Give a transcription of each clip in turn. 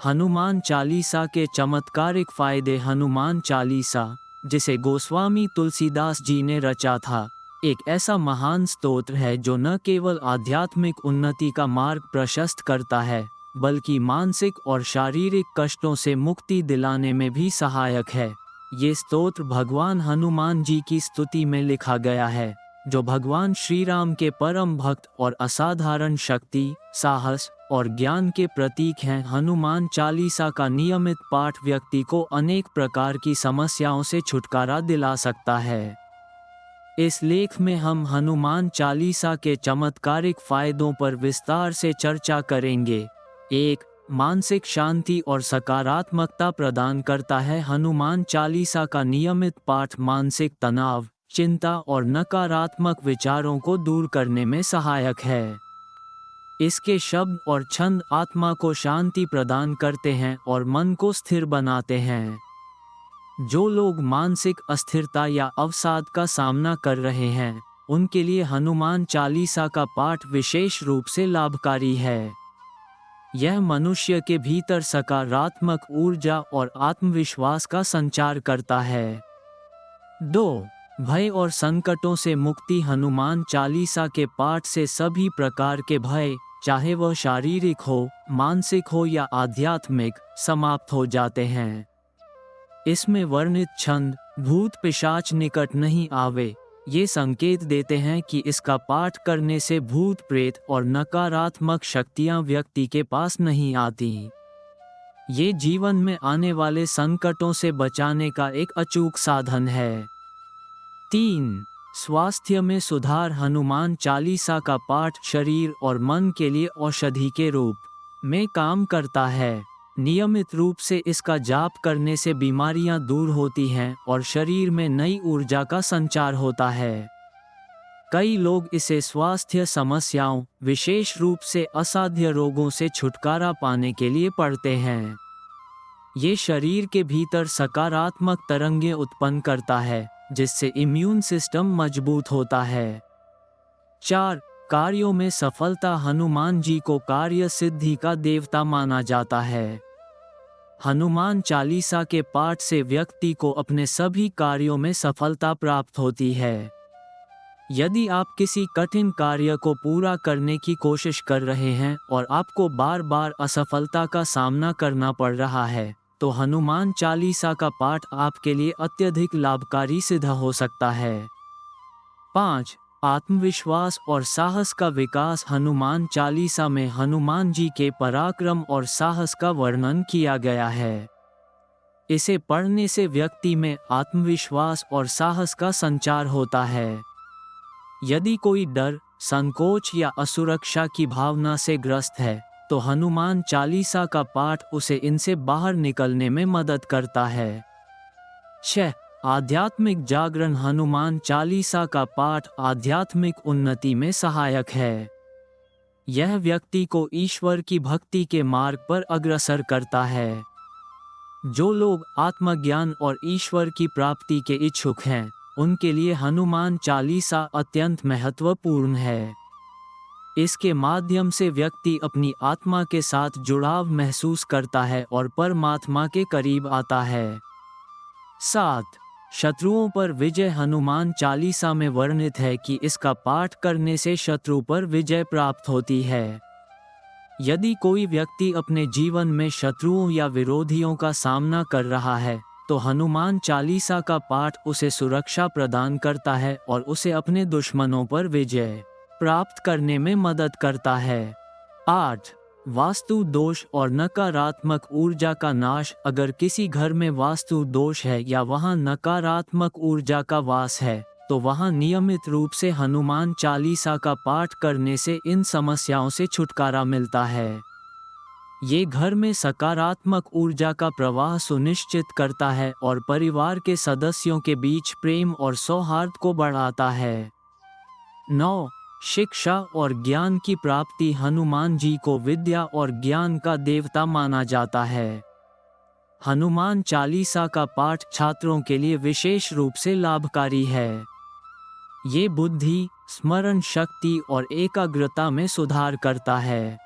हनुमान चालीसा के चमत्कारिक फायदे। हनुमान चालीसा, जिसे गोस्वामी तुलसीदास जी ने रचा था, एक ऐसा महान स्तोत्र है जो न केवल आध्यात्मिक उन्नति का मार्ग प्रशस्त करता है, बल्कि मानसिक और शारीरिक कष्टों से मुक्ति दिलाने में भी सहायक है। ये स्तोत्र भगवान हनुमान जी की स्तुति में लिखा गया है, जो भगवान श्री राम के परम भक्त और असाधारण शक्ति, साहस और ज्ञान के प्रतीक हैं। हनुमान चालीसा का नियमित पाठ व्यक्ति को अनेक प्रकार की समस्याओं से छुटकारा दिला सकता है। इस लेख में हम हनुमान चालीसा के चमत्कारिक फायदों पर विस्तार से चर्चा करेंगे। 1. मानसिक शांति और सकारात्मकता प्रदान करता है। हनुमान चालीसा का नियमित पाठ मानसिक तनाव, चिंता और नकारात्मक विचारों को दूर करने में सहायक है। इसके शब्द और छंद आत्मा को शांति प्रदान करते हैं और मन को स्थिर बनाते हैं। जो लोग मानसिक अस्थिरता या अवसाद का सामना कर रहे हैं, उनके लिए हनुमान चालीसा का पाठ विशेष रूप से लाभकारी है। यह मनुष्य के भीतर सकारात्मक ऊर्जा और आत्मविश्वास का संचार करता है। 2. भय और संकटों से मुक्ति। हनुमान चालीसा के पाठ से सभी प्रकार के भय, चाहे वह शारीरिक हो, मानसिक हो या आध्यात्मिक, समाप्त हो जाते हैं। इसमें वर्णित छंद भूत पिशाच निकट नहीं आवे ये संकेत देते हैं कि इसका पाठ करने से भूत प्रेत और नकारात्मक शक्तियां व्यक्ति के पास नहीं आती। ये जीवन में आने वाले संकटों से बचाने का एक अचूक साधन है। 3. स्वास्थ्य में सुधार। हनुमान चालीसा का पाठ शरीर और मन के लिए औषधि के रूप में काम करता है। नियमित रूप से इसका जाप करने से बीमारियां दूर होती हैं और शरीर में नई ऊर्जा का संचार होता है। कई लोग इसे स्वास्थ्य समस्याओं, विशेष रूप से असाध्य रोगों से छुटकारा पाने के लिए पढ़ते हैं। ये शरीर के भीतर सकारात्मक तरंगें उत्पन्न करता है, जिससे इम्यून सिस्टम मजबूत होता है। 4. कार्यों में सफलता। हनुमान जी को कार्य सिद्धि का देवता माना जाता है। हनुमान चालीसा के पाठ से व्यक्ति को अपने सभी कार्यों में सफलता प्राप्त होती है। यदि आप किसी कठिन कार्य को पूरा करने की कोशिश कर रहे हैं और आपको बार बार असफलता का सामना करना पड़ रहा है, तो हनुमान चालीसा का पाठ आपके लिए अत्यधिक लाभकारी सिद्ध हो सकता है। 5. आत्मविश्वास और साहस का विकास। हनुमान चालीसा में हनुमान जी के पराक्रम और साहस का वर्णन किया गया है। इसे पढ़ने से व्यक्ति में आत्मविश्वास और साहस का संचार होता है। यदि कोई डर, संकोच या असुरक्षा की भावना से ग्रस्त है, तो हनुमान चालीसा का पाठ उसे इनसे बाहर निकलने में मदद करता है। 6. आध्यात्मिक जागरण। हनुमान चालीसा का पाठ आध्यात्मिक उन्नति में सहायक है। यह व्यक्ति को ईश्वर की भक्ति के मार्ग पर अग्रसर करता है। जो लोग आत्मज्ञान और ईश्वर की प्राप्ति के इच्छुक हैं, उनके लिए हनुमान चालीसा अत्यंत महत्वपूर्ण है। इसके माध्यम से व्यक्ति अपनी आत्मा के साथ जुड़ाव महसूस करता है और परमात्मा के करीब आता है। 7. शत्रुओं पर विजय। हनुमान चालीसा में वर्णित है कि इसका पाठ करने से शत्रु पर विजय प्राप्त होती है। यदि कोई व्यक्ति अपने जीवन में शत्रुओं या विरोधियों का सामना कर रहा है, तो हनुमान चालीसा का पाठ उसे सुरक्षा प्रदान करता है और उसे अपने दुश्मनों पर विजय प्राप्त करने में मदद करता है। 8. वास्तु दोष और नकारात्मक ऊर्जा का नाश। अगर किसी घर में वास्तु दोष है या वहां नकारात्मक ऊर्जा का वास है, तो वहां नियमित रूप से हनुमान चालीसा का पाठ करने से इन समस्याओं से छुटकारा मिलता है। ये घर में सकारात्मक ऊर्जा का प्रवाह सुनिश्चित करता है और परिवार के सदस्यों के बीच प्रेम और सौहार्द को बढ़ाता है। 9. शिक्षा और ज्ञान की प्राप्ति। हनुमान जी को विद्या और ज्ञान का देवता माना जाता है। हनुमान चालीसा का पाठ छात्रों के लिए विशेष रूप से लाभकारी है। ये बुद्धि, स्मरण शक्ति और एकाग्रता में सुधार करता है।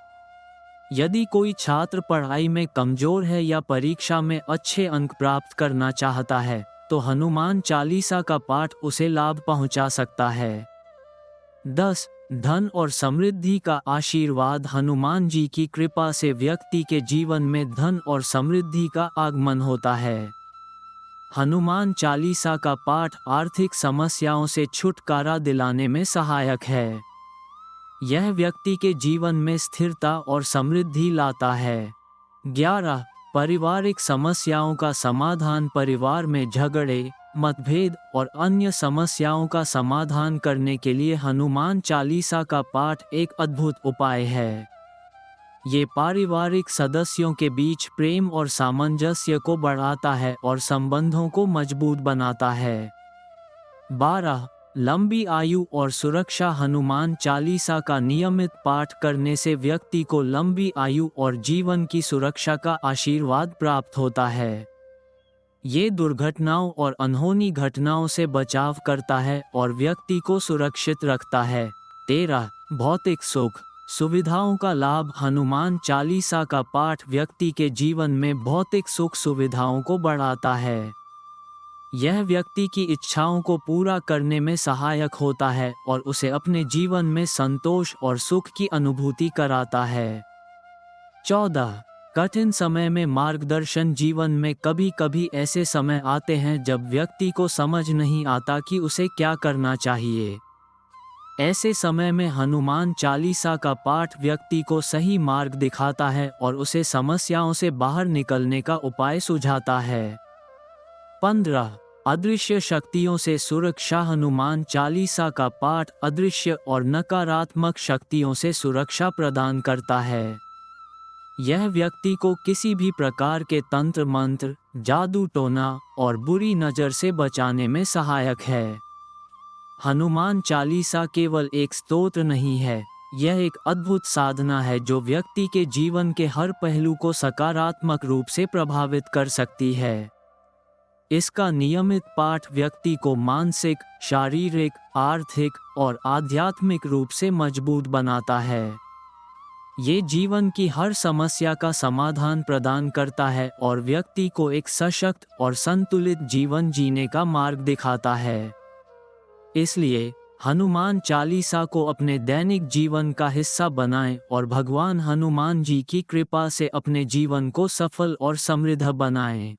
यदि कोई छात्र पढ़ाई में कमजोर है या परीक्षा में अच्छे अंक प्राप्त करना चाहता है, तो हनुमान चालीसा का पाठ उसे लाभ पहुंचा सकता है। 10. धन और समृद्धि का आशीर्वाद। हनुमान जी की कृपा से व्यक्ति के जीवन में धन और समृद्धि का आगमन होता है। हनुमान चालीसा का पाठ आर्थिक समस्याओं से छुटकारा दिलाने में सहायक है। यह व्यक्ति के जीवन में स्थिरता और समृद्धि लाता है। 11. पारिवारिक समस्याओं का समाधान। परिवार में झगड़े, मतभेद और अन्य समस्याओं का समाधान करने के लिए हनुमान चालीसा का पाठ एक अद्भुत उपाय है। ये पारिवारिक सदस्यों के बीच प्रेम और सामंजस्य को बढ़ाता है और संबंधों को मजबूत बनाता है। 12. लंबी आयु और सुरक्षा। हनुमान चालीसा का नियमित पाठ करने से व्यक्ति को लंबी आयु और जीवन की सुरक्षा का आशीर्वाद प्राप्त होता है। ये दुर्घटनाओं और अनहोनी घटनाओं से बचाव करता है और व्यक्ति को सुरक्षित रखता है। 13. भौतिक सुख, सुविधाओं का लाभ। हनुमान चालीसा का पाठ व्यक्ति के जीवन में भौतिक सुख सुविधाओं को बढ़ाता है। यह व्यक्ति की इच्छाओं को पूरा करने में सहायक होता है और उसे अपने जीवन में संतोष और सुख की अनुभूति कराता है। 14. कठिन समय में मार्गदर्शन। जीवन में कभी कभी ऐसे समय आते हैं जब व्यक्ति को समझ नहीं आता कि उसे क्या करना चाहिए। ऐसे समय में हनुमान चालीसा का पाठ व्यक्ति को सही मार्ग दिखाता है और उसे समस्याओं से बाहर निकलने का उपाय सुझाता है। 15. अदृश्य शक्तियों से सुरक्षा। हनुमान चालीसा का पाठ अदृश्य और नकारात्मक शक्तियों से सुरक्षा प्रदान करता है। यह व्यक्ति को किसी भी प्रकार के तंत्र मंत्र, जादू टोना और बुरी नज़र से बचाने में सहायक है। हनुमान चालीसा केवल एक स्तोत्र नहीं है, यह एक अद्भुत साधना है जो व्यक्ति के जीवन के हर पहलू को सकारात्मक रूप से प्रभावित कर सकती है। इसका नियमित पाठ व्यक्ति को मानसिक, शारीरिक, आर्थिक और आध्यात्मिक रूप से मजबूत बनाता है। ये जीवन की हर समस्या का समाधान प्रदान करता है और व्यक्ति को एक सशक्त और संतुलित जीवन जीने का मार्ग दिखाता है। इसलिए हनुमान चालीसा को अपने दैनिक जीवन का हिस्सा बनाएं और भगवान हनुमान जी की कृपा से अपने जीवन को सफल और समृद्ध बनाएं।